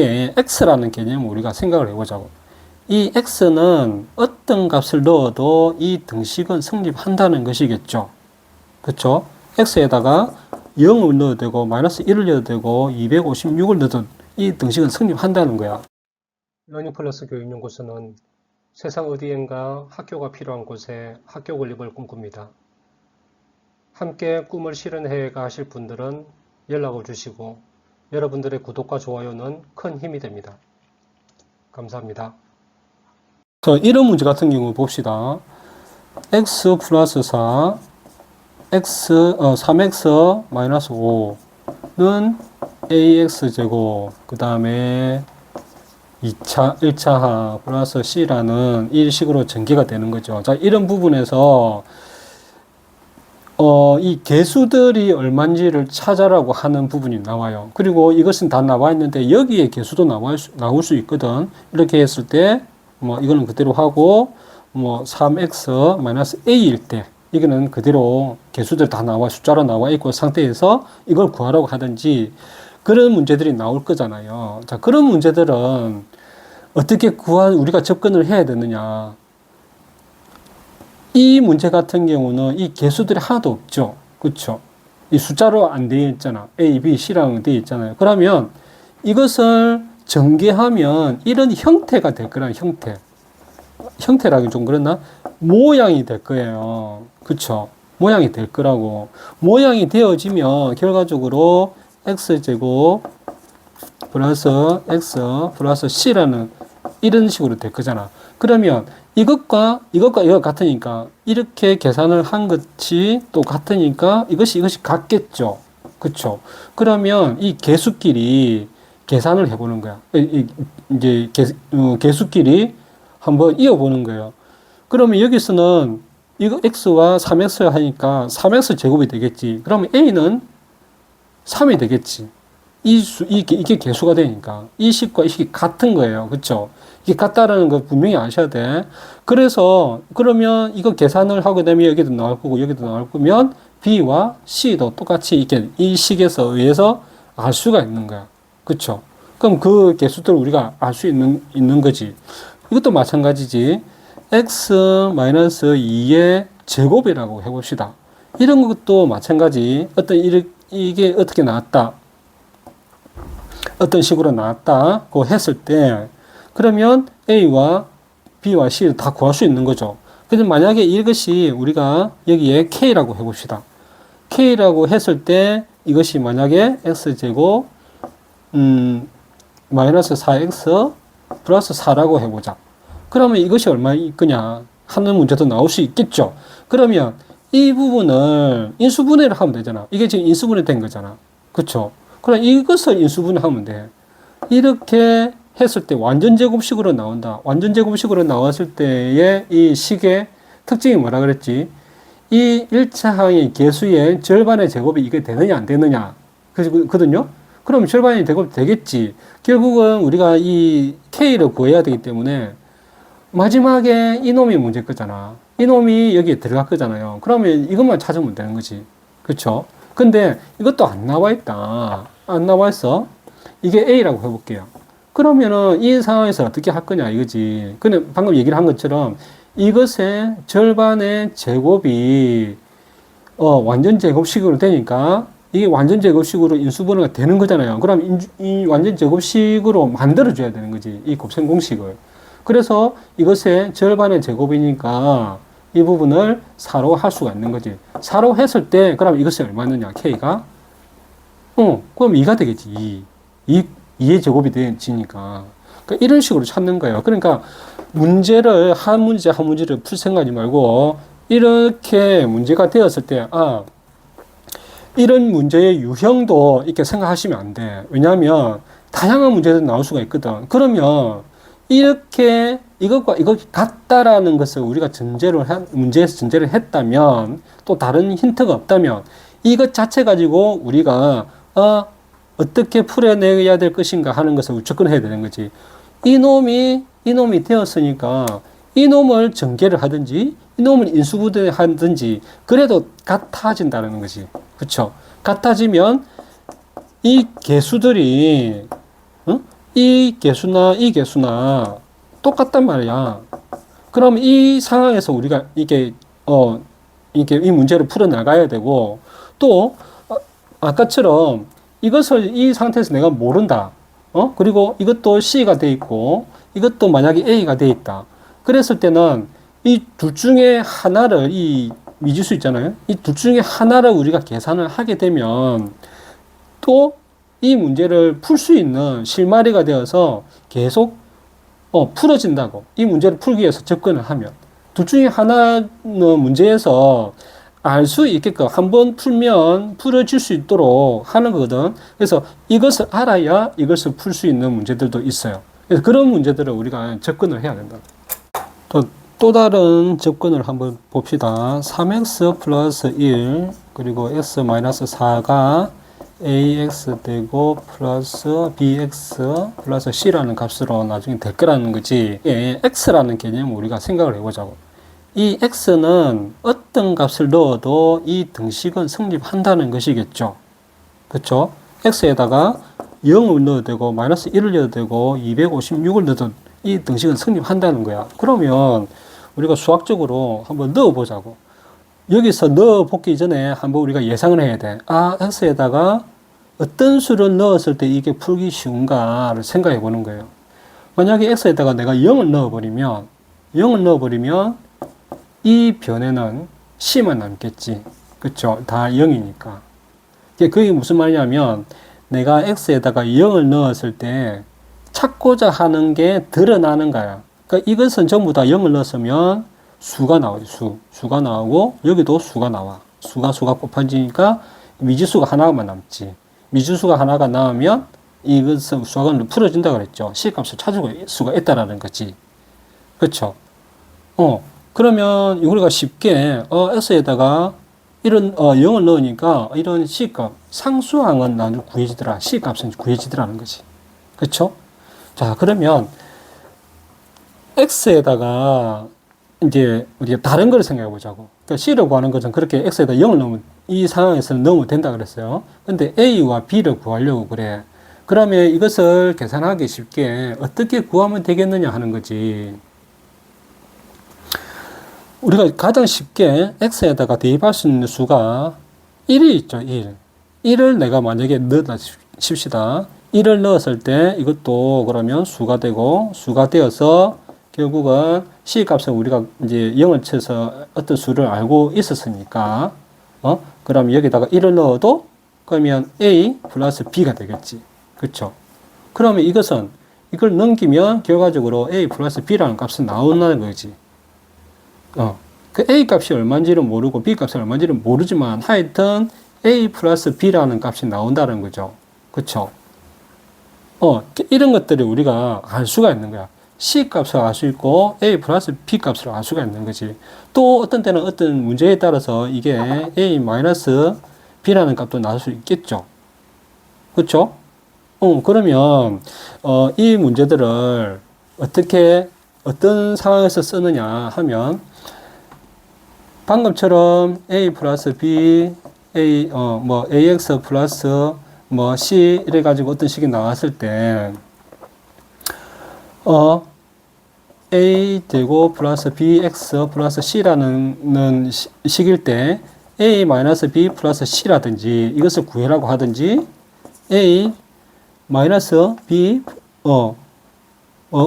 x라는 개념을 우리가 생각을 해보자고. 이 x는 어떤 값을 넣어도 이 등식은 성립한다는 것이겠죠. 그쵸? x에다가 0을 넣어도 되고 마이너스 1을 넣어도 되고 256을 넣어도 이 등식은 성립한다는 거야. 러닝 플러스 교육연구소는 세상 어디엔가 학교가 필요한 곳에 학교 건립을 꿈꿉니다. 함께 꿈을 실현해가 하실 분들은 연락을 주시고 여러분들의 구독과 좋아요는 큰 힘이 됩니다. 감사합니다. 이런 문제 같은 경우 봅시다. x 플러스 4, 3x 마이너스 5는 ax제곱, 그 다음에 1차항 플러스 c라는 이 식으로 전개가 되는 거죠. 자, 이런 부분에서 이 개수들이 얼마인지를 찾아라고 하는 부분이 나와요. 그리고 이것은 다 나와 있는데 여기에 개수도 나올 수 있거든. 이렇게 했을 때 이거는 그대로 하고 3x 마이너스 a일 때 이거는 그대로 개수들 다 숫자로 나와 있고 상태에서 이걸 구하라고 하든지 그런 문제들이 나올 거잖아요. 자, 그런 문제들은 어떻게 우리가 접근을 해야 되느냐. 이 문제 같은 경우는 이 개수들이 하나도 없죠. 그렇죠? 이 숫자로 안 되어 있잖아. A, B, C라고 되어 있잖아요. 그러면 이것을 전개하면 이런 형태가 될 거라는 형태. 형태라기 좀 그렇나? 모양이 될 거예요. 그렇죠? 모양이 될 거라고. 모양이 되어지면 결과적으로 x제곱 플러스 x 플러스 c라는 이런 식으로 될 거잖아. 그러면 이것과 이거 같으니까 이렇게 계산을 한 것이 또 같으니까 이것이 같겠죠. 그쵸? 그러면 이 개수끼리 계산을 해보는 거야. 이제 개수끼리 한번 이어보는 거예요. 그러면 여기서는 이거 x와 3x 하니까 3x 제곱이 되겠지. 그러면 a는 3이 되겠지. 이게 개수가 되니까 이 식과 이 식이 같은 거예요. 그렇죠? 이게 같다라는 거 분명히 아셔야 돼. 그래서 그러면 이거 계산을 하게 되면 여기도 나올 거고 여기도 나올 거면 B와 C도 똑같이 이렇게 이 식에서 의해서 알 수가 있는 거야. 그렇죠? 그럼 그 개수들을 우리가 알 수 있는 거지. 이것도 마찬가지지. x-2의 제곱이라고 해봅시다. 이런 것도 마찬가지. 이게 어떻게 나왔다. 어떤 식으로 나왔다고 했을 때 그러면 A와 B와 C를 다 구할 수 있는 거죠. 그래서 만약에 이것이 우리가 여기에 K라고 해봅시다. K라고 했을 때 이것이 만약에 X제곱 마이너스 4X 플러스 4라고 해보자. 그러면 이것이 얼마일 거냐 하는 문제도 나올 수 있겠죠. 그러면 이 부분을 인수분해를 하면 되잖아. 이게 지금 인수분해 된 거잖아. 그렇죠? 그럼 이것을 인수분해하면 돼. 이렇게 했을 때 완전 제곱식으로 나온다. 완전 제곱식으로 나왔을 때의 이 식의 특징이 뭐라 그랬지? 이 1차항의 개수의 절반의 제곱이 이게 되느냐 안 되느냐. 그거든요. 그럼 절반의 제곱이 되겠지. 결국은 우리가 이 K를 구해야 되기 때문에 마지막에 이놈이 문제일 거잖아. 이놈이 여기에 들어갈 거잖아요. 그러면 이것만 찾으면 되는 거지. 그렇죠? 근데 이것도 안 나와 있다. 안 나와 있어. 이게 A라고 해볼게요. 그러면은 이 상황에서 어떻게 할 거냐 이거지. 근데 방금 얘기를 한 것처럼 이것의 절반의 제곱이 완전 제곱식으로 되니까 이게 완전 제곱식으로 인수분해가 되는 거잖아요. 그럼 이 완전 제곱식으로 만들어줘야 되는 거지. 이 곱셈 공식을. 그래서 이것의 절반의 제곱이니까 이 부분을 4로 할 수가 있는 거지. 4로 했을 때, 그럼 이것이 얼마느냐, K가? 그럼 2가 되겠지. 2의 제곱이 되니까. 그러니까 이런 식으로 찾는 거예요. 그러니까 문제를, 한 문제를 풀 생각하지 말고, 이렇게 문제가 되었을 때, 이런 문제의 유형도 이렇게 생각하시면 안 돼. 왜냐하면, 다양한 문제들이 나올 수가 있거든. 그러면, 이렇게 이것과 이것이 같다라는 것을 우리가 문제에서 전제를 했다면 또 다른 힌트가 없다면 이것 자체 가지고 우리가 어떻게 풀어내야 될 것인가 하는 것을 접근해야 되는 거지. 이놈이 되었으니까 이놈을 전개를 하든지 이놈을 인수분해 하든지 그래도 같아진다는 거지. 그쵸? 같아지면 이 개수들이 이 개수나 똑같단 말이야. 그럼 이 상황에서 우리가 이게 이 문제를 풀어 나가야 되고, 또 아까처럼 이것을 이 상태에서 내가 모른다. 그리고 이것도 C가 돼 있고 이것도 만약에 A가 돼 있다. 그랬을 때는 이 둘 중에 하나를, 이 미지수 있잖아요. 이 둘 중에 하나를 우리가 계산을 하게 되면 또 이 문제를 풀 수 있는 실마리가 되어서 계속 풀어진다고. 이 문제를 풀기 위해서 접근을 하면 둘 중에 하나는 문제에서 알 수 있게끔 한번 풀면 풀어질 수 있도록 하는 거거든. 그래서 이것을 알아야 이것을 풀 수 있는 문제들도 있어요. 그래서 그런 문제들을 우리가 접근을 해야 된다. 또 다른 접근을 한번 봅시다. 3x 플러스 1 그리고 x 마이너스 4가 ax 되고 플러스 bx 플러스 c라는 값으로 나중에 될 거라는 거지. x라는 개념을 우리가 생각을 해보자고. 이 x는 어떤 값을 넣어도 이 등식은 성립한다는 것이겠죠. 그렇죠? x에다가 0을 넣어도 되고 마이너스 1을 넣어도 되고 256을 넣어도 이 등식은 성립한다는 거야. 그러면 우리가 수학적으로 한번 넣어보자고. 여기서 넣어보기 전에 한번 우리가 예상을 해야 돼. x에다가 어떤 수를 넣었을 때 이게 풀기 쉬운가를 생각해 보는 거예요. 만약에 x에다가 내가 0을 넣어버리면 이 변에는 C만 남겠지. 그쵸? 다 0이니까. 그게 무슨 말이냐면 내가 X에다가 0을 넣었을 때 찾고자 하는 게 드러나는 거야. 그러니까 이것은 전부 다 0을 넣었으면 수가 나오지. 수가 나오고 여기도 수가 나와. 수가 곱해지니까 미지수가 하나만 남지. 미지수가 하나가 나오면 이것은 수학은 풀어진다 그랬죠. C값을 찾을 수가 있다라는 거지. 그쵸? 그러면 우리가 쉽게 X에다가 이런 0을 넣으니까 이런 C값, 상수항은 나중에 구해지더라. C값은 구해지더라는 거지. 그렇죠? 자, 그러면 X에다가 이제 우리가 다른 걸 생각해 보자고. 그러니까 C를 구하는 것은 그렇게 X에다 0을 넣으면 이 상황에서는 넣으면 된다 그랬어요. 근데 A와 B를 구하려고 그래. 그러면 이것을 계산하기 쉽게 어떻게 구하면 되겠느냐 하는 거지. 우리가 가장 쉽게 x에다가 대입할 수 있는 수가 1이 있죠. 1을 내가 만약에 넣었다 칩시다. 1을 넣었을 때 이것도 그러면 수가 되고 수가 되어서 결국은 C 값은 우리가 이제 0을 쳐서 어떤 수를 알고 있었으니까 그럼 여기다가 1을 넣어도 그러면 A 플러스 B가 되겠지. 그렇죠? 그러면 이걸 넘기면 결과적으로 A 플러스 B라는 값은 나온다는 거지. 그 A 값이 얼마인지는 모르고 B 값이 얼마인지는 모르지만 하여튼 A 플러스 B라는 값이 나온다는 거죠. 그쵸? 이런 것들이 우리가 알 수가 있는 거야. C 값을 알 수 있고 A 플러스 B 값을 알 수가 있는 거지. 또 어떤 때는 어떤 문제에 따라서 이게 A 마이너스 B라는 값도 나올 수 있겠죠. 그쵸? 그러면 이 문제들을 어떤 상황에서 쓰느냐 하면 방금처럼 A 플러스 B, AX 플러스 C 이래가지고 어떤 식이 나왔을 때, A 제곱 플러스 BX 플러스 C라는 식일 때, A 마이너스 B 플러스 C라든지 이것을 구해라고 하든지, A 마이너스 B,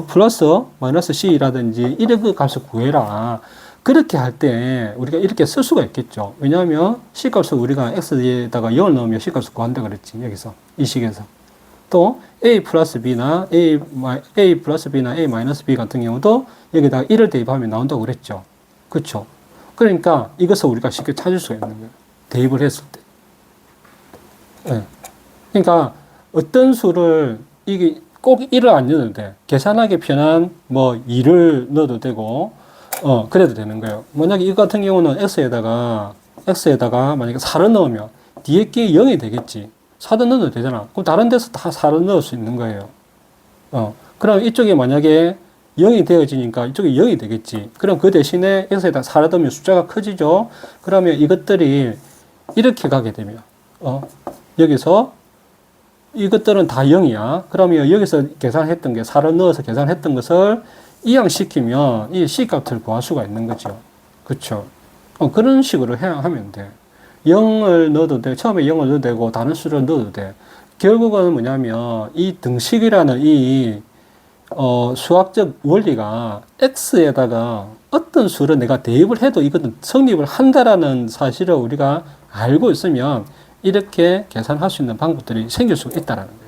플러스 마이너스 C라든지 이런 그 값을 구해라. 그렇게 할 때 우리가 이렇게 쓸 수가 있겠죠. 왜냐하면 C값을 우리가 X에다가 0을 넣으면 C값을 구한다 그랬지. 여기서 이 식에서. 또 A 플러스 B나 A 플러스 B나 A 마이너스 B 같은 경우도 여기다가 1을 대입하면 나온다고 그랬죠. 그렇죠. 그러니까 이것을 우리가 쉽게 찾을 수가 있는 거예요. 대입을 했을 때. 네. 그러니까 어떤 수를 이게 꼭 1을 안 넣어도 돼. 계산하기 편한 2를 넣어도 되고 그래도 되는 거예요. 만약에 이거 같은 경우는 X에다가 만약에 4를 넣으면 뒤에 게 0이 되겠지. 4도 넣어도 되잖아. 그럼 다른 데서 다 4를 넣을 수 있는 거예요. 그럼 이쪽에 만약에 0이 되어지니까 이쪽에 0이 되겠지. 그럼 그 대신에 X에다 4를 넣으면 숫자가 커지죠. 그러면 이것들이 이렇게 가게 되면 여기서 이것들은 다 0이야. 그러면 여기서 계산했던 게 4를 넣어서 계산했던 것을 이항시키면 이 C값을 구할 수가 있는 거죠. 그쵸? 그런 식으로 하면 돼. 0을 넣어도 돼. 처음에 0을 넣어도 되고 다른 수를 넣어도 돼. 결국은 뭐냐면 이 등식이라는 이 수학적 원리가 x에다가 어떤 수를 내가 대입을 해도 이것은 성립을 한다라는 사실을 우리가 알고 있으면 이렇게 계산할 수 있는 방법들이 생길 수가 있다라는 거예요.